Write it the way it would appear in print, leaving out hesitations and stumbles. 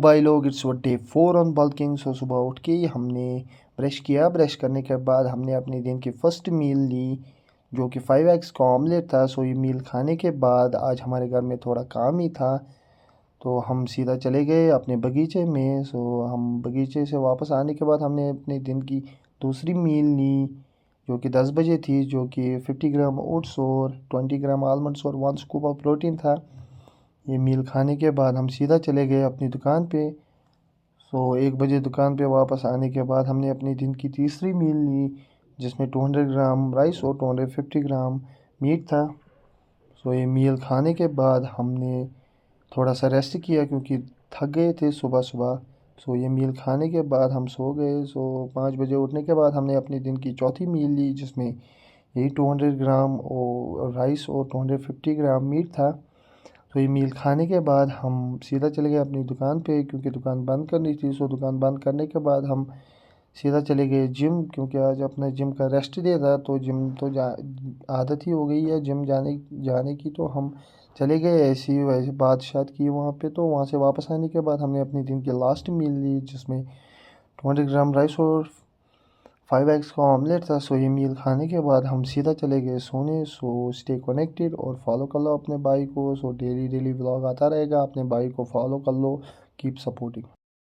भाई लोग, it's day 4 on bulking. सो सुबह उठ के ही हमने ब्रश किया। ब्रश करने के बाद हमने अपने दिन की फ़र्स्ट मील ली, जो कि 5 एग्स का ऑमलेट था। सो ये मील खाने के बाद आज हमारे घर में थोड़ा काम ही था, तो हम सीधा चले गए अपने बगीचे में। सो हम बगीचे से वापस आने के बाद हमने अपने दिन की दूसरी मील ली, जो कि 10 बजे थी, जो कि 50 ग्राम ओट्स और 20 ग्राम आलमंड्स और 1 स्कूप ऑफ प्रोटीन था। ये मील खाने के बाद हम सीधा चले गए अपनी दुकान पे। सो 1 बजे दुकान पे वापस आने के बाद हमने अपनी दिन की तीसरी मील ली, जिसमें 200 ग्राम राइस और 250 ग्राम मीट था। सो ये मील खाने के बाद हमने थोड़ा सा रेस्ट किया, क्योंकि थक गए थे सुबह सुबह। सो ये मील खाने के बाद हम सो गए। सो 5 बजे उठने के बाद हमने अपनी दिन की चौथी मील ली, जिसमें यही 200 ग्राम और राइस और 250 ग्राम मीट था। तो ये मील खाने के बाद हम सीधा चले गए अपनी दुकान पे, क्योंकि दुकान बंद करनी थी। सो दुकान बंद करने के बाद हम सीधा चले गए जिम, क्योंकि आज अपने जिम का रेस्ट डे था। तो जिम तो आदत ही हो गई है जिम जाने जाने की। तो हम चले गए, ऐसी वैसे बात शात की वहाँ पे। तो वहाँ से वापस आने के बाद हमने अपनी दिन की लास्ट मील ली, जिसमें 200 ग्राम राइस और 5 एग्स का ऑमलेट था। सो ये मील खाने के बाद हम सीधा चले गए सोने। सो स्टे कनेक्टेड और फॉलो कर लो अपने भाई को। सो डेली डेली व्लॉग आता रहेगा, अपने भाई को फॉलो कर लो। Keep supporting.